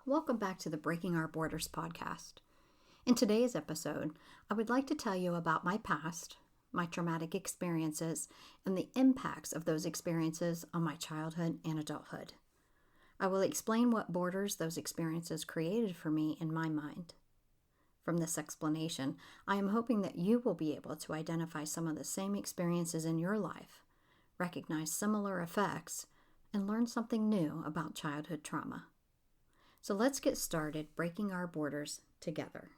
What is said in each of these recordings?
Welcome back to the Breaking Our Borders podcast. In today's episode, I would like to tell you about my past, my traumatic experiences, and the impacts of those experiences on my childhood and adulthood. I will explain what borders those experiences created for me in my mind. From this explanation, I am hoping that you will be able to identify some of the same experiences in your life, recognize similar effects, and learn something new about childhood trauma. So let's get started breaking our borders together.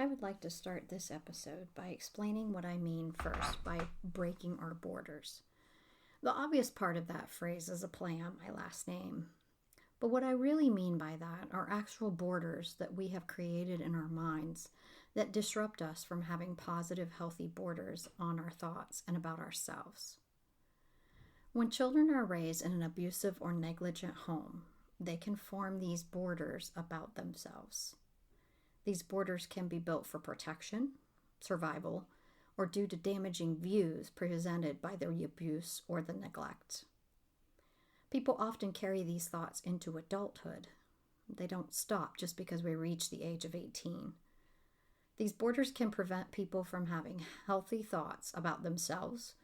I would like to start this episode by explaining what I mean first by breaking our borders. The obvious part of that phrase is a play on my last name. But what I really mean by that are actual borders that we have created in our minds that disrupt us from having positive, healthy borders on our thoughts and about ourselves. When children are raised in an abusive or negligent home, they can form these borders about themselves. These borders can be built for protection, survival, or due to damaging views presented by the abuse or the neglect. People often carry these thoughts into adulthood. They don't stop just because we reach the age of 18. These borders can prevent people from having healthy thoughts about themselves,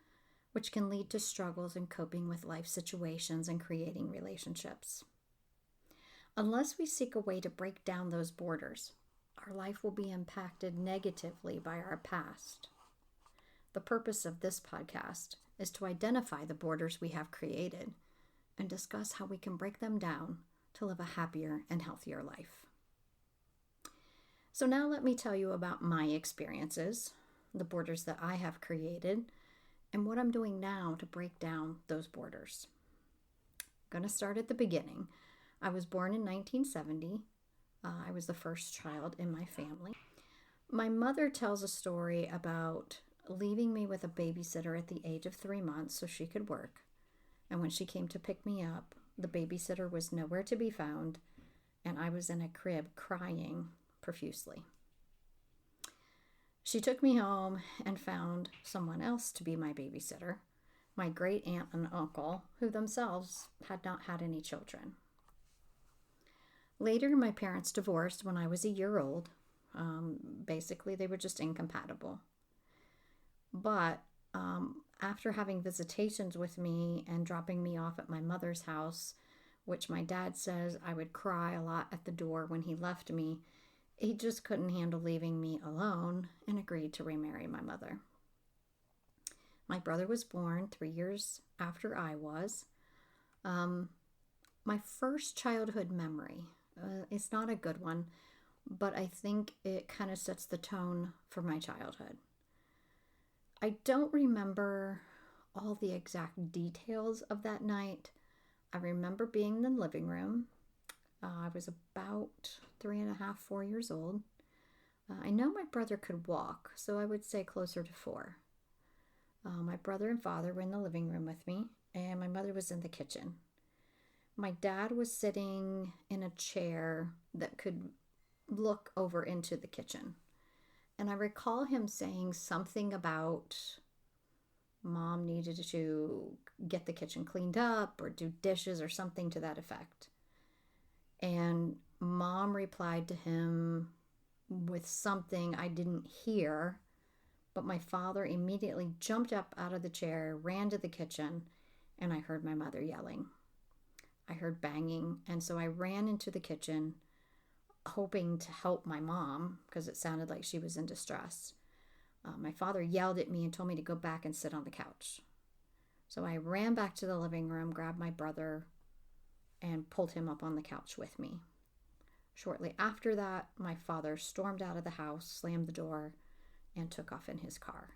which can lead to struggles in coping with life situations and creating relationships. Unless we seek a way to break down those borders, our life will be impacted negatively by our past. The purpose of this podcast is to identify the borders we have created and discuss how we can break them down to live a happier and healthier life. So now let me tell you about my experiences, the borders that I have created, and what I'm doing now to break down those borders. I'm going to start at the beginning. I was born in 1970. I was the first child in my family. My mother tells a story about leaving me with a babysitter at the age of 3 months so she could work. And when she came to pick me up, the babysitter was nowhere to be found, and I was in a crib crying profusely. She took me home and found someone else to be my babysitter, my great aunt and uncle, who themselves had not had any children. Later, my parents divorced when I was a year old. Basically, they were just incompatible. But after having visitations with me and dropping me off at my mother's house, which my dad says I would cry a lot at the door when he left me, he just couldn't handle leaving me alone and agreed to remarry my mother. My brother was born 3 years after I was. My first childhood memory, it's not a good one, but I think it kind of sets the tone for my childhood. I don't remember all the exact details of that night. I remember being in the living room. I was about 3.5, 4 years old. I know my brother could walk, so I would say closer to 4. My brother and father were in the living room with me, and my mother was in the kitchen. My dad was sitting in a chair that could look over into the kitchen. And I recall him saying something about mom needed to get the kitchen cleaned up or do dishes or something to that effect. And mom replied to him with something I didn't hear, but my father immediately jumped up out of the chair, ran to the kitchen, and I heard my mother yelling. I heard banging, and so I ran into the kitchen, hoping to help my mom because it sounded like she was in distress. My father yelled at me and told me to go back and sit on the couch. So I ran back to the living room, grabbed my brother, and pulled him up on the couch with me. Shortly after that, my father stormed out of the house, slammed the door, and took off in his car.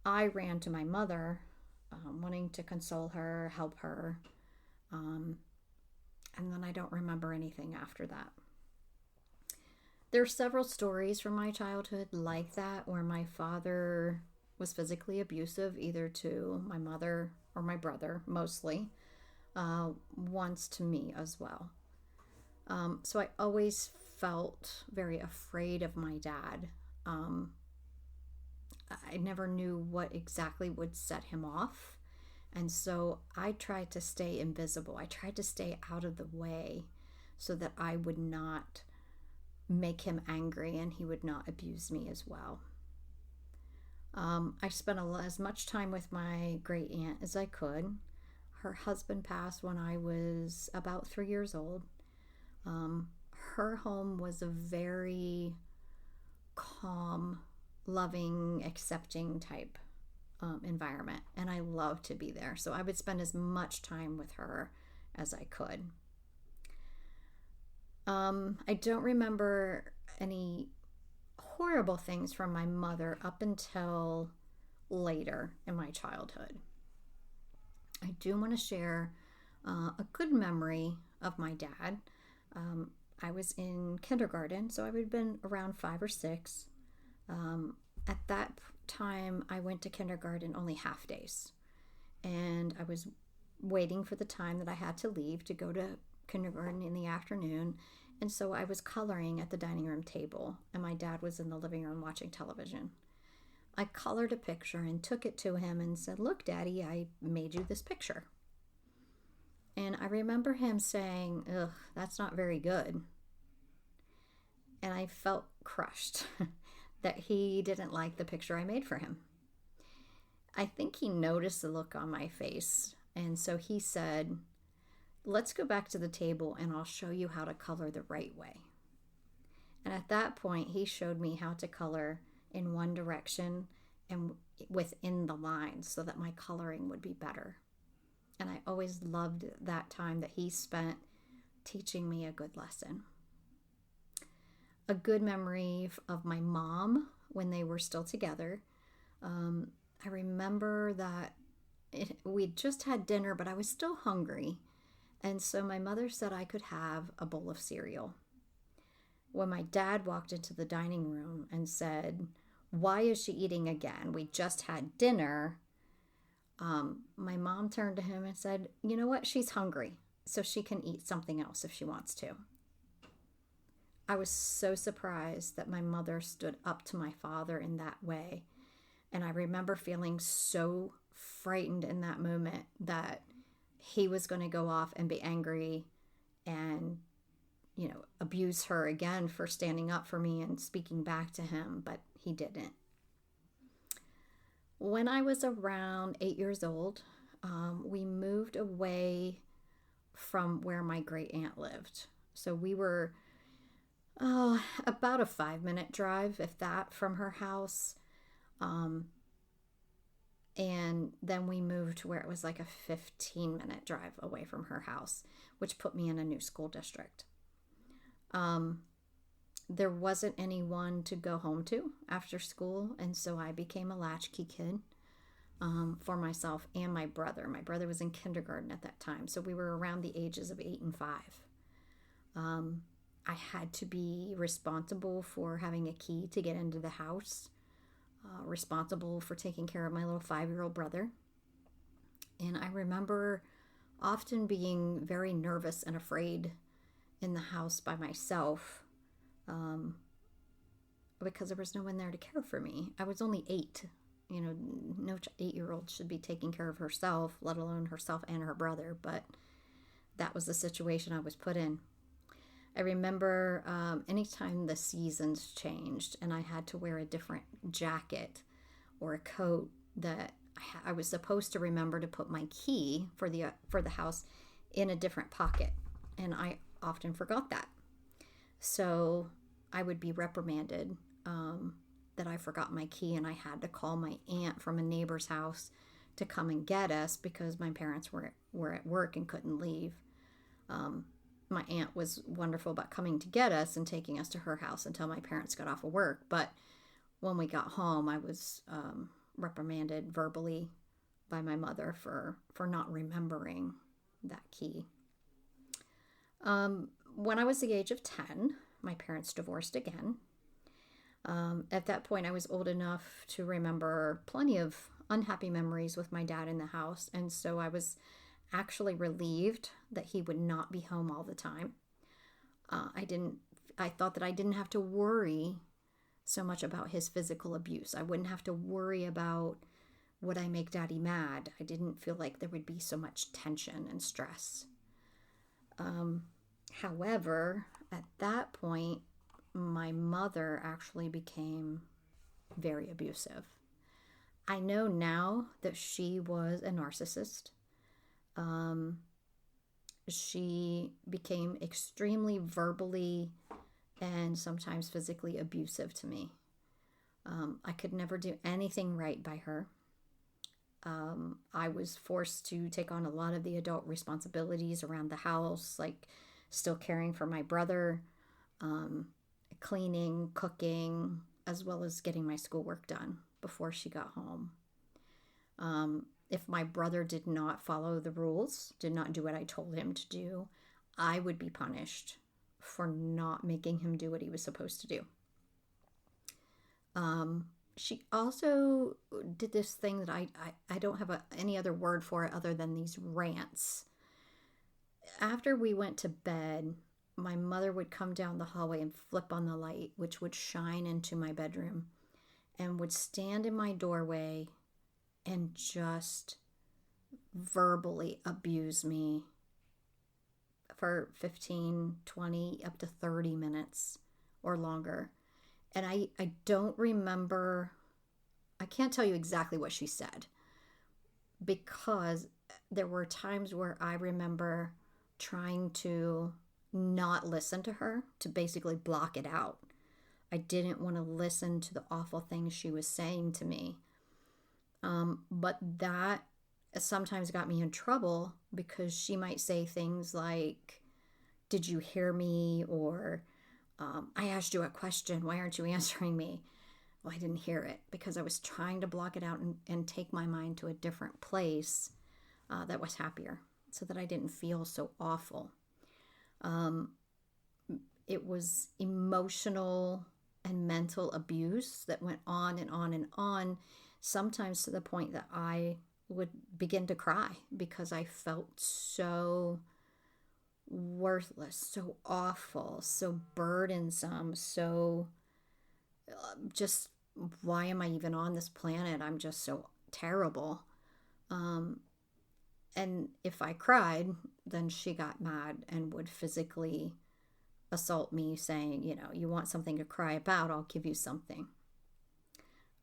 I ran to my mother, wanting to console her, help her. And then I don't remember anything after that. There are several stories from my childhood like that where my father was physically abusive, either to my mother or my brother, mostly, once to me as well. So I always felt very afraid of my dad. I never knew what exactly would set him off. And so I tried to stay invisible. I tried to stay out of the way so that I would not make him angry and he would not abuse me as well. I spent as much time with my great aunt as I could. Her husband passed when I was about 3 years old. Her home was a very calm, loving, accepting type environment, and I loved to be there. So I would spend as much time with her as I could. I don't remember any horrible things from my mother up until later in my childhood. I do want to share a good memory of my dad. I was in kindergarten, so I would have been around 5 or 6. At that time, I went to kindergarten only half days, and I was waiting for the time that I had to leave to go to kindergarten in the afternoon. And so I was coloring at the dining room table, and my dad was in the living room watching television. I colored a picture and took it to him and said, "Look, Daddy, I made you this picture." And I remember him saying, "Ugh, that's not very good." And I felt crushed that he didn't like the picture I made for him. I think he noticed the look on my face, and so he said, "Let's go back to the table and I'll show you how to color the right way." And at that point, he showed me how to color in one direction and within the lines so that my coloring would be better. And I always loved that time that he spent teaching me a good lesson. A good memory of my mom when they were still together. I remember that we'd just had dinner, but I was still hungry. And so my mother said I could have a bowl of cereal. When my dad walked into the dining room and said, "Why is she eating again? We just had dinner." My mom turned to him and said, "You know what? She's hungry, so she can eat something else if she wants to." I was so surprised that my mother stood up to my father in that way. And I remember feeling so frightened in that moment that he was going to go off and be angry and, abuse her again for standing up for me and speaking back to him, but he didn't. When I was around 8 years old, we moved away from where my great aunt lived. So we were about a 5-minute drive, if that, from her house. And then we moved to where it was like a 15-minute drive away from her house, which put me in a new school district. There wasn't anyone to go home to after school, and so I became a latchkey kid for myself and my brother. My brother was in kindergarten at that time, so we were around the ages of 8 and 5. I had to be responsible for having a key to get into the house, responsible for taking care of my little 5-year-old brother. And I remember often being very nervous and afraid in the house by myself because there was no one there to care for me. I was only 8. No 8-year-old should be taking care of herself, let alone herself and her brother, but that was the situation I was put in. I remember anytime the seasons changed and I had to wear a different jacket or a coat, that I was supposed to remember to put my key for the house in a different pocket, and I often forgot that. So I would be reprimanded that I forgot my key, and I had to call my aunt from a neighbor's house to come and get us because my parents were at work and couldn't leave. My aunt was wonderful about coming to get us and taking us to her house until my parents got off of work. But when we got home, I was reprimanded verbally by my mother for not remembering that key. When I was the age of 10, my parents divorced again. At that point, I was old enough to remember plenty of unhappy memories with my dad in the house. And so I was actually relieved that he would not be home all the time. I thought that I didn't have to worry so much about his physical abuse. I wouldn't have to worry about, would I make daddy mad? I didn't feel like there would be so much tension and stress. However, at that point, my mother actually became very abusive. I know now that she was a narcissist. She became extremely verbally and sometimes physically abusive to me. I could never do anything right by her. I was forced to take on a lot of the adult responsibilities around the house, like still caring for my brother, cleaning, cooking, as well as getting my schoolwork done before she got home. If my brother did not follow the rules, did not do what I told him to do, I would be punished for not making him do what he was supposed to do. She also did this thing that I don't have any other word for it other than these rants. After we went to bed, my mother would come down the hallway and flip on the light, which would shine into my bedroom, and would stand in my doorway and just verbally abuse me for 15, 20, up to 30 minutes or longer. And I don't remember, I can't tell you exactly what she said, because there were times where I remember trying to not listen to her, to basically block it out. I didn't want to listen to the awful things she was saying to me. But that sometimes got me in trouble, because she might say things like, "Did you hear me?" Or, "I asked you a question. Why aren't you answering me?" Well, I didn't hear it because I was trying to block it out and take my mind to a different place that was happier, so that I didn't feel so awful. It was emotional and mental abuse that went on and on and on, sometimes to the point that I would begin to cry because I felt so worthless, so awful, so burdensome, so just, why am I even on this planet? I'm just so terrible. And if I cried, then she got mad and would physically assault me, saying, "You want something to cry about, I'll give you something."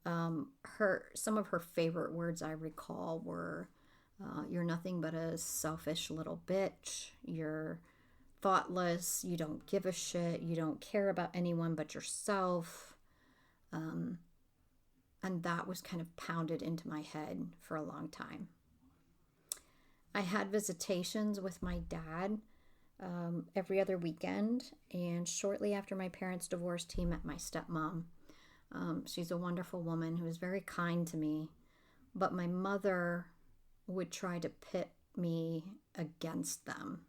Some of her favorite words I recall were, "You're nothing but a selfish little bitch. You're thoughtless. You don't give a shit. You don't care about anyone but yourself." And that was kind of pounded into my head for a long time. I had visitations with my dad every other weekend, and shortly after my parents divorced, he met my stepmom. She's a wonderful woman who is very kind to me, but my mother would try to pit me against them.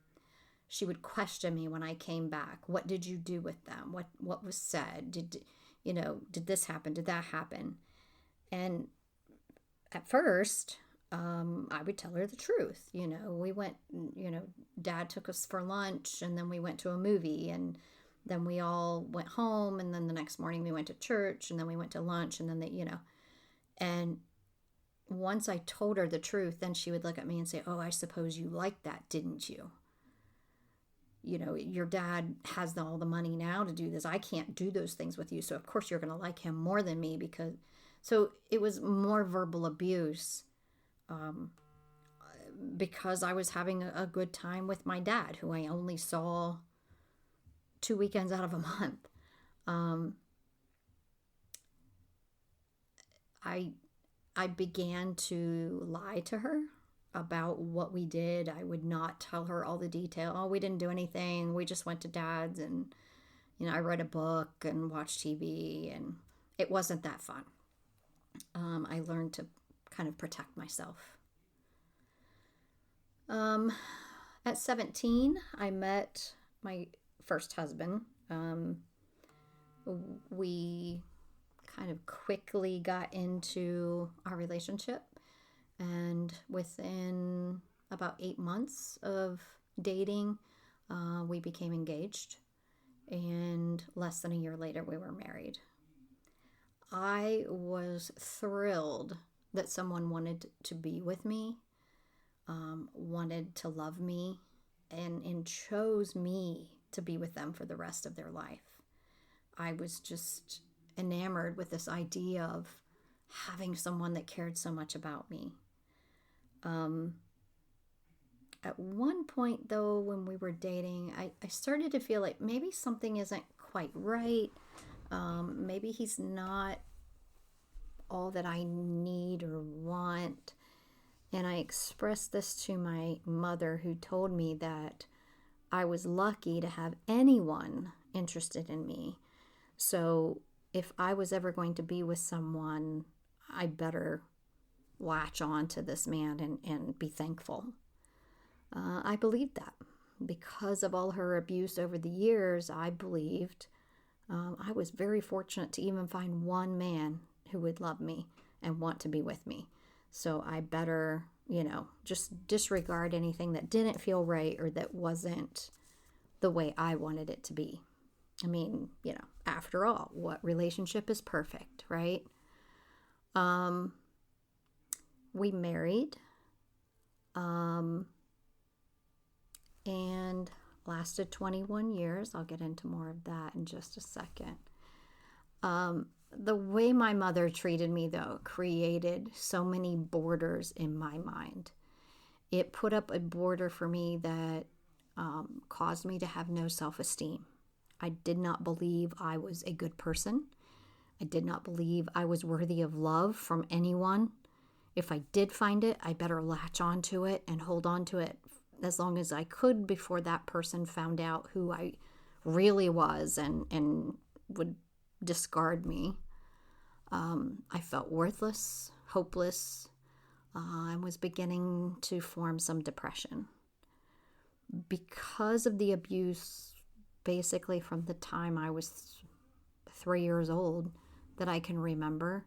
She would question me when I came back. What did you do with them? What was said? Did this happen? Did that happen? And at first, I would tell her the truth. We went, Dad took us for lunch, and then we went to a movie, and then we all went home, and then the next morning we went to church, and then we went to lunch, and then and once I told her the truth, then she would look at me and say, "Oh, I suppose you liked that, didn't you? Your dad has all the money now to do this. I can't do those things with you, so of course you're going to like him more than me." So it was more verbal abuse, because I was having a good time with my dad, who I only saw 2 weekends out of a month. I began to lie to her about what we did. I would not tell her all the detail. "Oh, we didn't do anything. We just went to Dad's, and I read a book and watched TV," and it wasn't that fun. I learned to kind of protect myself. At 17, I met my first husband. We kind of quickly got into our relationship. And within about 8 months of dating, we became engaged. And less than a year later, we were married. I was thrilled that someone wanted to be with me, wanted to love me, and chose me to be with them for the rest of their life. I was just enamored with this idea of having someone that cared so much about me. At one point, though, when we were dating, I started to feel like maybe something isn't quite right. Maybe he's not all that I need or want. And I expressed this to my mother, who told me that I was lucky to have anyone interested in me. So if I was ever going to be with someone, I better latch on to this man and be thankful. I believed that. Because of all her abuse over the years, I believed I was very fortunate to even find one man who would love me and want to be with me. So I better, just disregard anything that didn't feel right or that wasn't the way I wanted it to be. I mean, after all, what relationship is perfect, right? We married, and lasted 21 years. I'll get into more of that in just a second. The way my mother treated me, though, created so many borders in my mind. It put up a border for me that caused me to have no self-esteem. I did not believe I was a good person. I did not believe I was worthy of love from anyone. If I did find it, I better latch onto it and hold on to it as long as I could before that person found out who I really was and would discard me. I felt worthless, hopeless, and was beginning to form some depression. Because of the abuse, basically from the time I was 3 years old that I can remember,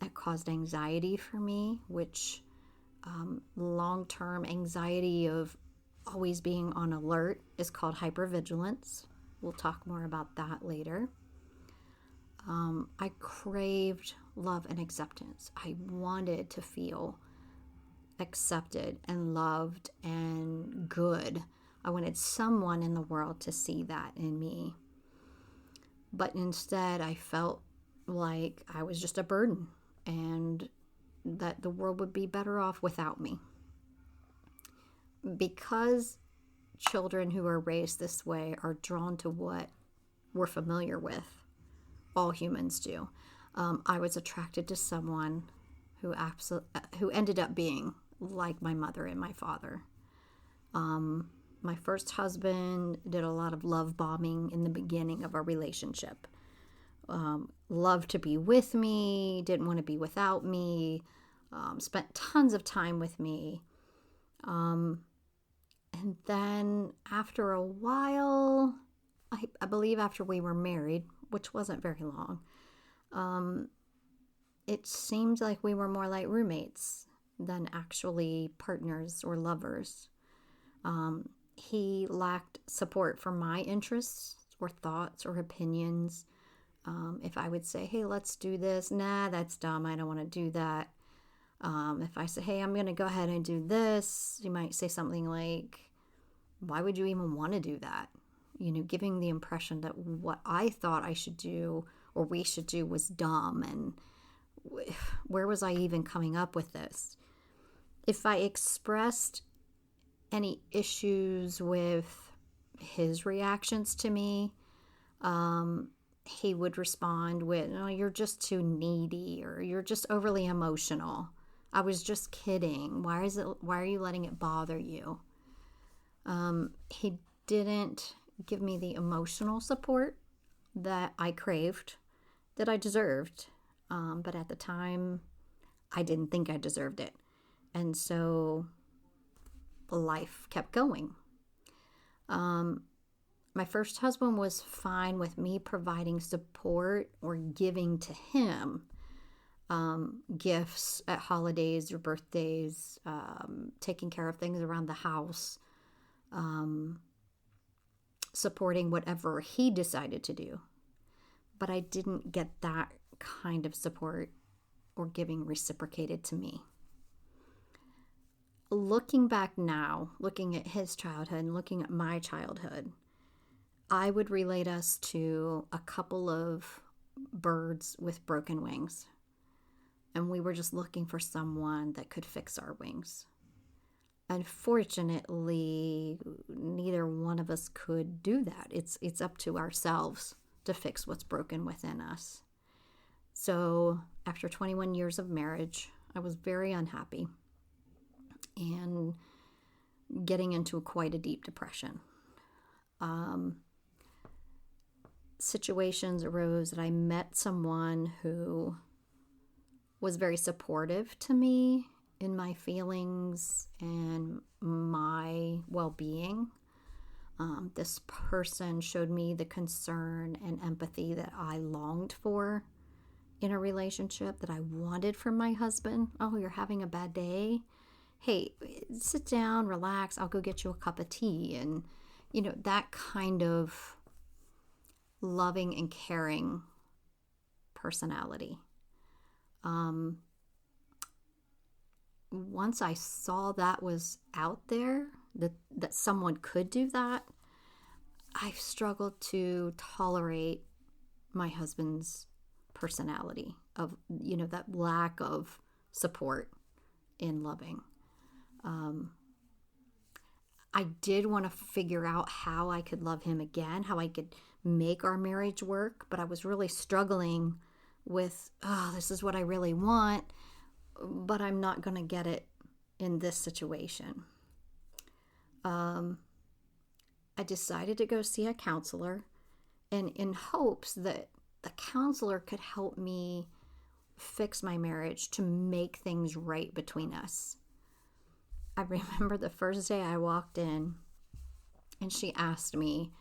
it caused anxiety for me, which long-term anxiety of always being on alert is called hypervigilance. We'll talk more about that later. I craved love and acceptance. I wanted to feel accepted and loved and good. I wanted someone in the world to see that in me. But instead, I felt like I was just a burden and that the world would be better off without me. Because children who are raised this way are drawn to what we're familiar with, all humans do. I was attracted to someone who ended up being like my mother and my father. My first husband did a lot of love bombing in the beginning of our relationship. Loved to be with me, didn't want to be without me, spent tons of time with me. And then after a while, I believe after we were married, which wasn't very long, it seemed like we were more like roommates than actually partners or lovers. He lacked support for my interests or thoughts or opinions. If I would say, hey, let's do this, nah, that's dumb, I don't want to do that. If I say, hey, I'm going to go ahead and do this, you might say something like, why would you even want to do that? Giving the impression that what I thought I should do or we should do was dumb, and where was I even coming up with this? If I expressed any issues with his reactions to me, he would respond with, "Oh, you're just too needy," or "You're just overly emotional. I was just kidding. Why are you letting it bother you?" He didn't give me the emotional support that I craved, that I deserved. But at the time, I didn't think I deserved it. And so life kept going. My first husband was fine with me providing support or giving to him gifts at holidays or birthdays, taking care of things around the house, supporting whatever he decided to do. But I didn't get that kind of support or giving reciprocated to me. Looking back now, looking at his childhood and looking at my childhood, I would relate us to a couple of birds with broken wings. And we were just looking for someone that could fix our wings. Unfortunately, neither one of us could do that. It's up to ourselves to fix what's broken within us. So after 21 years of marriage, I was very unhappy and getting into quite a deep depression. Situations arose that I met someone who was very supportive to me in my feelings and my well-being. This person showed me the concern and empathy that I longed for in a relationship, that I wanted from my husband. Oh, you're having a bad day? Hey, sit down, relax. I'll go get you a cup of tea. And, that kind of loving and caring personality. Once I saw that was out there, that someone could do that, I struggled to tolerate my husband's personality of, that lack of support in loving. I did want to figure out how I could love him again, how I could make our marriage work, but I was really struggling with, this is what I really want, but I'm not going to get it in this situation. I decided to go see a counselor, and in hopes that the counselor could help me fix my marriage to make things right between us. I remember the first day I walked in and she asked me,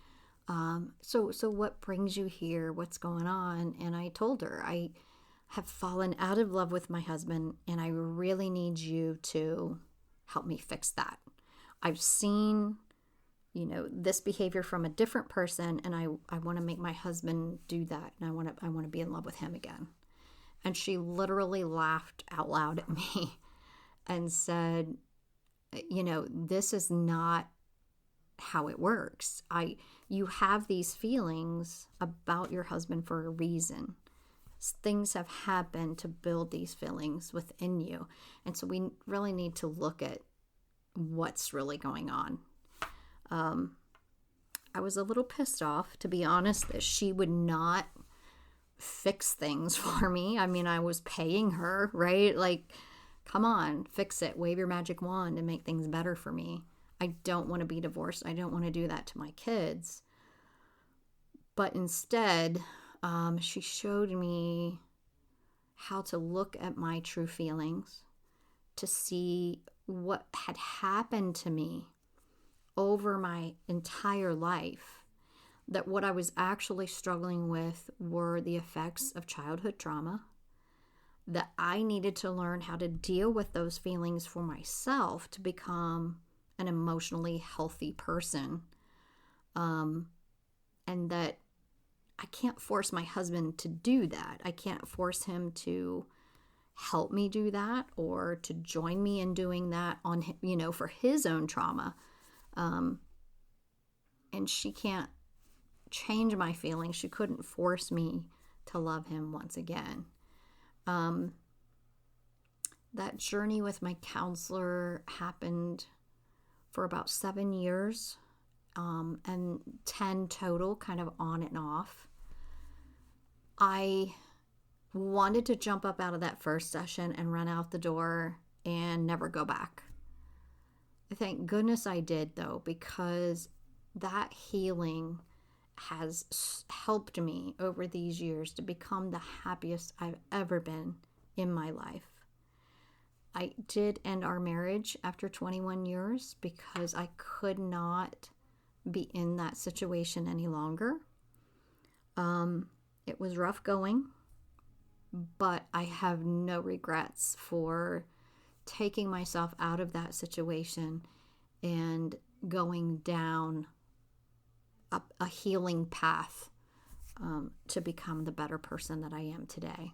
so what brings you here? What's going on? And I told her, I have fallen out of love with my husband and I really need you to help me fix that. I've seen, this behavior from a different person, and I want to make my husband do that, and I want to be in love with him again. And she literally laughed out loud at me and said, this is not how it works. You have these feelings about your husband for a reason. Things have happened to build these feelings within you. And so we really need to look at what's really going on. I was a little pissed off, to be honest, that she would not fix things for me. I mean, I was paying her, right? Like, come on, fix it. Wave your magic wand and make things better for me. I don't want to be divorced. I don't want to do that to my kids. But instead, she showed me how to look at my true feelings, to see what had happened to me over my entire life, that what I was actually struggling with were the effects of childhood trauma, that I needed to learn how to deal with those feelings for myself to become an emotionally healthy person, and that I can't force my husband to do that. I can't force him to help me do that or to join me in doing that on, for his own trauma. And she can't change my feelings. She couldn't force me to love him once again. That journey with my counselor happened for about 7 years, and 10 total, kind of on and off. I wanted to jump up out of that first session and run out the door and never go back. Thank goodness I did, though, because that healing has helped me over these years to become the happiest I've ever been in my life. I did end our marriage after 21 years because I could not be in that situation any longer. It was rough going, but I have no regrets for taking myself out of that situation and going down a healing path to become the better person that I am today.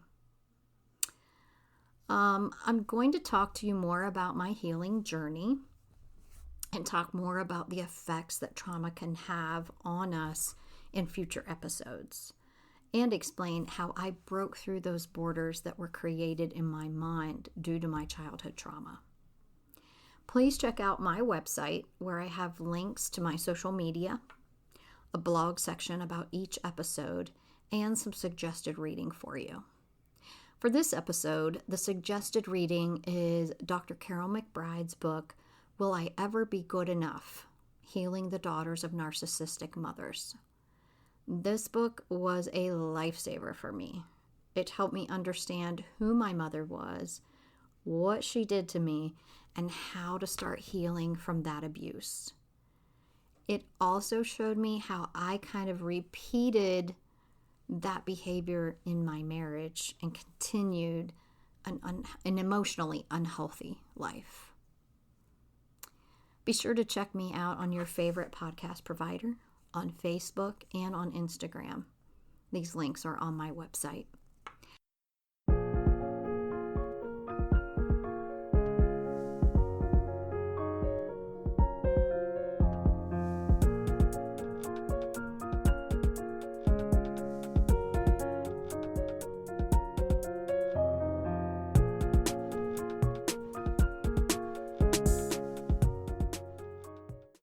I'm going to talk to you more about my healing journey and talk more about the effects that trauma can have on us in future episodes, and explain how I broke through those borders that were created in my mind due to my childhood trauma. Please check out my website where I have links to my social media, a blog section about each episode, and some suggested reading for you. For this episode, the suggested reading is Dr. Carol McBride's book, Will I Ever Be Good Enough? Healing the Daughters of Narcissistic Mothers. This book was a lifesaver for me. It helped me understand who my mother was, what she did to me, and how to start healing from that abuse. It also showed me how I kind of repeated that behavior in my marriage and continued an emotionally unhealthy life. Be sure to check me out on your favorite podcast provider, on Facebook, and on Instagram. These links are on my website.